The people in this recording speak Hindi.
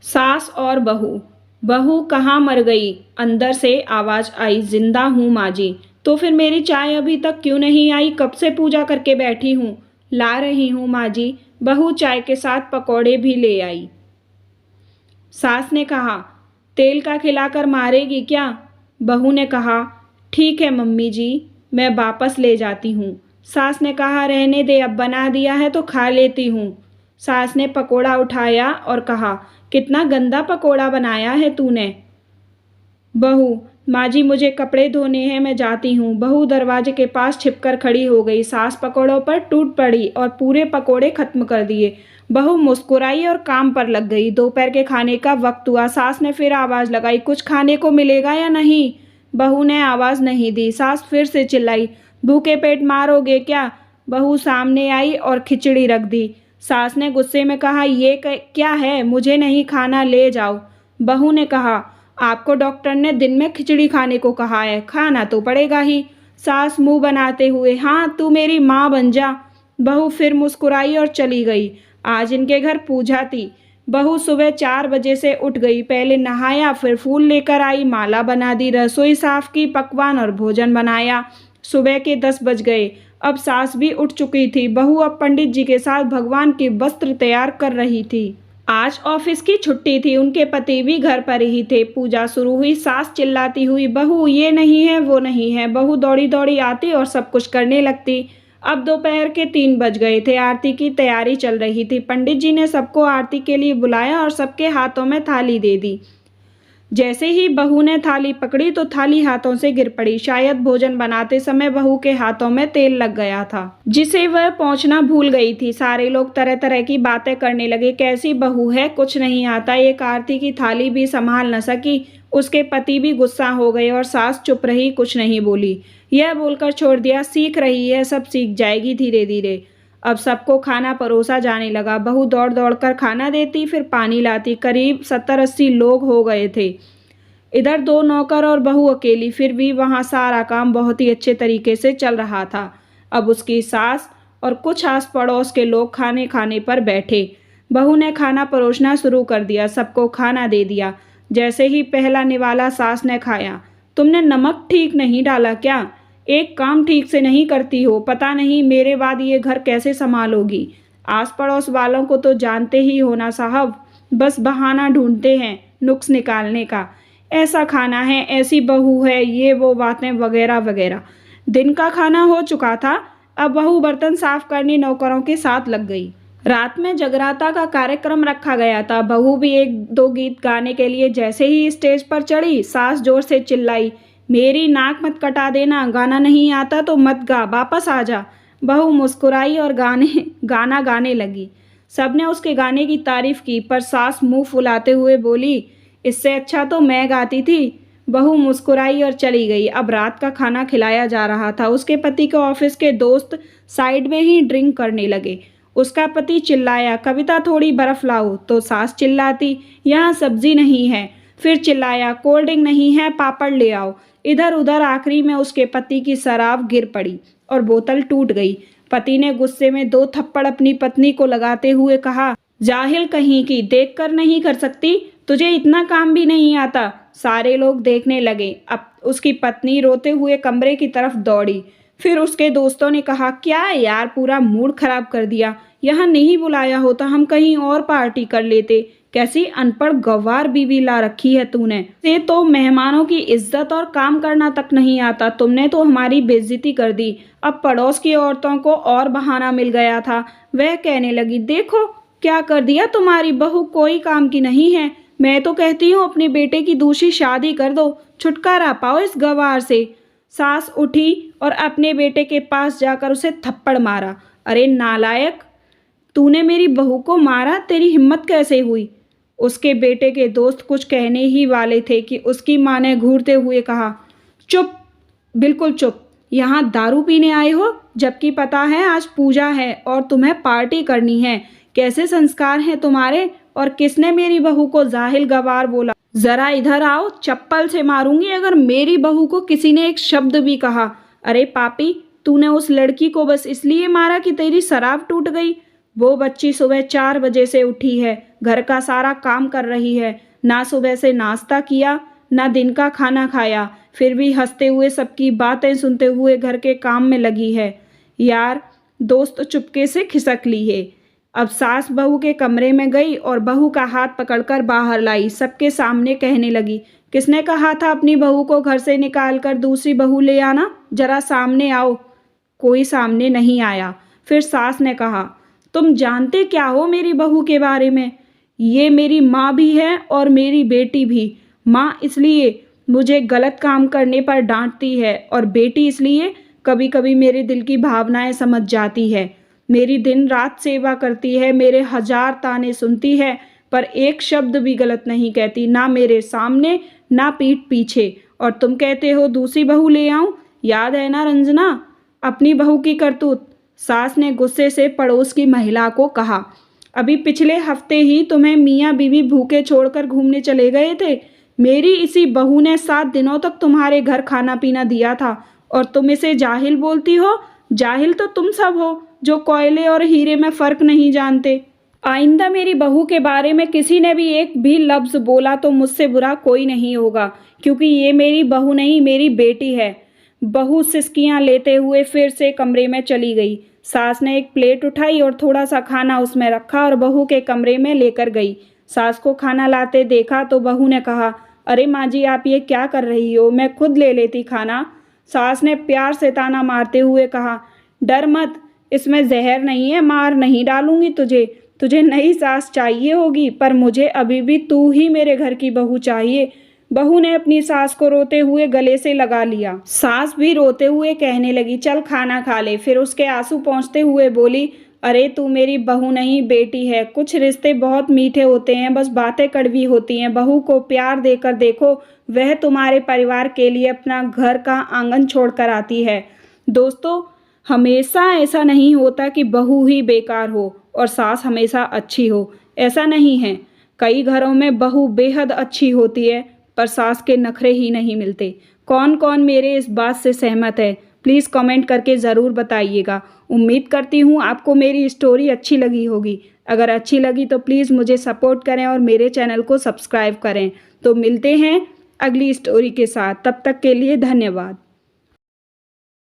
सास और बहू। बहू कहाँ मर गई? अंदर से आवाज आई, जिंदा हूँ माँ जी। तो फिर मेरी चाय अभी तक क्यों नहीं आई? कब से पूजा करके बैठी हूँ। ला रही हूँ माँ जी। बहू चाय के साथ पकौड़े भी ले आई। सास ने कहा, तेल का खिलाकर मारेगी क्या? बहू ने कहा, ठीक है मम्मी जी, मैं वापस ले जाती हूँ। सास ने कहा, रहने दे, अब बना दिया है तो खा लेती हूँ। सास ने पकोड़ा उठाया और कहा, कितना गंदा पकोड़ा बनाया है तूने। बहू, माँ जी मुझे कपड़े धोने हैं, मैं जाती हूँ। बहू दरवाजे के पास छिपकर खड़ी हो गई। सास पकौड़ों पर टूट पड़ी और पूरे पकोड़े खत्म कर दिए। बहू मुस्कुराई और काम पर लग गई। दोपहर के खाने का वक्त हुआ। सास ने फिर आवाज लगाई, कुछ खाने को मिलेगा या नहीं? बहू ने आवाज नहीं दी। सास फिर से चिल्लाई, भूखे पेट मारोगे क्या? बहू सामने आई और खिचड़ी रख दी। सास ने गुस्से में कहा, ये क्या है? मुझे नहीं खाना, ले जाओ। बहू ने कहा, आपको डॉक्टर ने दिन में खिचड़ी खाने को कहा है, खाना तो पड़ेगा ही। सास मुंह बनाते हुए, हाँ तू मेरी माँ बन जा। बहू फिर मुस्कुराई और चली गई। आज इनके घर पूजा थी। बहू सुबह 4 बजे से उठ गई। पहले नहाया, फिर फूल लेकर आई, माला बना दी, रसोई साफ की, पकवान और भोजन बनाया। सुबह के 10 बज गए। अब सास भी उठ चुकी थी। बहू अब पंडित जी के साथ भगवान के वस्त्र तैयार कर रही थी। आज ऑफिस की छुट्टी थी। उनके पति भी घर पर ही थे। पूजा शुरू हुई। सास चिल्लाती हुई, बहू ये नहीं है, वो नहीं है। बहू दौड़ी दौड़ी आती और सब कुछ करने लगती। अब दोपहर के 3 बज गए थे। आरती की तैयारी चल रही थी। पंडित जी ने सबको आरती के लिए बुलाया और सबके हाथों में थाली दे दी। जैसे ही बहू ने थाली पकड़ी तो थाली हाथों से गिर पड़ी। शायद भोजन बनाते समय बहू के हाथों में तेल लग गया था, जिसे वह पोंछना भूल गई थी। सारे लोग तरह तरह की बातें करने लगे। कैसी बहू है, कुछ नहीं आता, एक आरती की थाली भी संभाल न सकी। उसके पति भी गुस्सा हो गए और सास चुप रही, कुछ नहीं बोली। यह बोलकर छोड़ दिया, सीख रही है, सब सीख जाएगी धीरे धीरे। अब सबको खाना परोसा जाने लगा। बहू दौड़ दौड़ कर खाना देती, फिर पानी लाती। करीब 70-80 लोग हो गए थे। इधर 2 नौकर और बहू अकेली। फिर भी वहाँ सारा काम बहुत ही अच्छे तरीके से चल रहा था। अब उसकी सास और कुछ आस पड़ोस के लोग खाने खाने पर बैठे। बहू ने खाना परोसना शुरू कर दिया। सबको खाना दे दिया। जैसे ही पहला निवाला सास ने खाया, तुमने नमक ठीक नहीं डाला क्या? एक काम ठीक से नहीं करती हो, पता नहीं मेरे बाद ये घर कैसे संभालोगी। आस पड़ोस वालों को तो जानते ही हो ना साहब, बस बहाना ढूंढते हैं नुक्स निकालने का। ऐसा खाना है, ऐसी बहू है, ये वो बातें वगैरह वगैरह। दिन का खाना हो चुका था। अब बहू बर्तन साफ करने नौकरों के साथ लग गई। रात में जगराता का कार्यक्रम रखा गया था। बहू भी 1-2 गीत गाने के लिए जैसे ही स्टेज पर चढ़ी, सास जोर से चिल्लाई, मेरी नाक मत कटा देना, गाना नहीं आता तो मत गा, वापस आ जा। बहू मुस्कुराई और गाना गाने लगी। सबने उसके गाने की तारीफ की, पर सास मुंह फुलाते हुए बोली, इससे अच्छा तो मैं गाती थी। बहू मुस्कुराई और चली गई। अब रात का खाना खिलाया जा रहा था। उसके पति के ऑफिस के दोस्त साइड में ही ड्रिंक करने लगे। उसका पति चिल्लाया, कविता थोड़ी बर्फ लाओ, तो सास चिल्लाती, यहाँ सब्जी नहीं है। फिर चिल्लाया, कोल्ड ड्रिंक नहीं है, पापड़ ले आओ। इधर उधर आखिरी में उसके पति की शराब गिर पड़ी और बोतल टूट गई। पति ने गुस्से में 2 थप्पड़ अपनी पत्नी को लगाते हुए कहा, जाहिल कहीं की, देख कर नहीं कर सकती, तुझे इतना काम भी नहीं आता। सारे लोग देखने लगे। अब उसकी पत्नी रोते हुए कमरे की तरफ दौड़ी। फिर उसके दोस्तों ने कहा, क्या यार, पूरा मूड खराब कर दिया। यहाँ नहीं बुलाया होता, हम कहीं और पार्टी कर लेते। कैसी अनपढ़ गंवार बीवी ला रखी है तूने। से तो मेहमानों की इज्जत और काम करना तक नहीं आता। तुमने तो हमारी बेइज्जती कर दी। अब पड़ोस की औरतों को और बहाना मिल गया था। वह कहने लगी, देखो क्या कर दिया, तुम्हारी बहू कोई काम की नहीं है। मैं तो कहती हूँ अपने बेटे की दूसरी शादी कर दो, छुटकारा पाओ इस गंवार से। सास उठी और अपने बेटे के पास जाकर उसे थप्पड़ मारा। अरे नालायक, तूने मेरी बहू को मारा, तेरी हिम्मत कैसे हुई? उसके बेटे के दोस्त कुछ कहने ही वाले थे कि उसकी माँ ने घूरते हुए कहा, चुप, बिल्कुल चुप। यहाँ दारू पीने आए हो, जबकि पता है आज पूजा है और तुम्हें पार्टी करनी है। कैसे संस्कार हैं तुम्हारे? और किसने मेरी बहू को जाहिल गवार बोला? जरा इधर आओ, चप्पल से मारूंगी अगर मेरी बहू को किसी ने एक शब्द भी कहा। अरे पापी, तूने उस लड़की को बस इसलिए मारा कि तेरी शराब टूट गई? वो बच्ची सुबह 4 बजे से उठी है, घर का सारा काम कर रही है, ना सुबह से नाश्ता किया, ना दिन का खाना खाया, फिर भी हंसते हुए सबकी बातें सुनते हुए घर के काम में लगी है। यार, दोस्त चुपके से खिसक ली है। अब सास बहू के कमरे में गई और बहू का हाथ पकड़कर बाहर लाई, सबके सामने कहने लगी, किसने कहा था अपनी बहू को घर से निकाल कर दूसरी बहू ले आना? जरा सामने आओ। कोई सामने नहीं आया। फिर सास ने कहा, तुम जानते क्या हो मेरी बहू के बारे में? ये मेरी माँ भी है और मेरी बेटी भी। माँ इसलिए मुझे गलत काम करने पर डांटती है और बेटी इसलिए कभी कभी मेरे दिल की भावनाएं समझ जाती है। मेरी दिन रात सेवा करती है, मेरे 1000 ताने सुनती है, पर एक शब्द भी गलत नहीं कहती, ना मेरे सामने ना पीठ पीछे। और तुम कहते हो दूसरी बहू ले आऊं? याद है ना रंजना अपनी बहू की करतूत? सास ने गुस्से से पड़ोस की महिला को कहा, अभी पिछले हफ्ते ही तुम्हें मियाँ बीवी भूखे छोड़कर घूमने चले गए थे। मेरी इसी बहू ने 7 दिनों तक तुम्हारे घर खाना पीना दिया था और तुम इसे जाहिल बोलती हो? जाहिल तो तुम सब हो जो कोयले और हीरे में फ़र्क नहीं जानते। आइंदा मेरी बहू के बारे में किसी ने भी एक भी लफ्ज़ बोला तो मुझसे बुरा कोई नहीं होगा, क्योंकि ये मेरी बहू नहीं मेरी बेटी है। बहू सिसकियां लेते हुए फिर से कमरे में चली गई। सास ने एक प्लेट उठाई और थोड़ा सा खाना उसमें रखा और बहू के कमरे में लेकर गई। सास को खाना लाते देखा तो बहू ने कहा, अरे माँ जी आप ये क्या कर रही हो, मैं खुद ले लेती खाना। सास ने प्यार से ताना मारते हुए कहा, डर मत, इसमें जहर नहीं है, मार नहीं डालूंगी तुझे। तुझे नई सास चाहिए होगी, पर मुझे अभी भी तू ही मेरे घर की बहू चाहिए। बहू ने अपनी सास को रोते हुए गले से लगा लिया। सास भी रोते हुए कहने लगी, चल खाना खा ले। फिर उसके आंसू पोंछते हुए बोली, अरे तू मेरी बहू नहीं बेटी है। कुछ रिश्ते बहुत मीठे होते हैं, बस बातें कड़वी होती हैं। बहू को प्यार देकर देखो, वह तुम्हारे परिवार के लिए अपना घर का आंगन छोड़कर आती है। दोस्तों, हमेशा ऐसा नहीं होता कि बहू ही बेकार हो और सास हमेशा अच्छी हो, ऐसा नहीं है। कई घरों में बहू बेहद अच्छी होती है पर सास के नखरे ही नहीं मिलते। कौन कौन मेरे इस बात से सहमत है, प्लीज़ कमेंट करके ज़रूर बताइएगा। उम्मीद करती हूँ आपको मेरी स्टोरी अच्छी लगी होगी। अगर अच्छी लगी तो प्लीज़ मुझे सपोर्ट करें और मेरे चैनल को सब्सक्राइब करें। तो मिलते हैं अगली स्टोरी के साथ, तब तक के लिए धन्यवाद।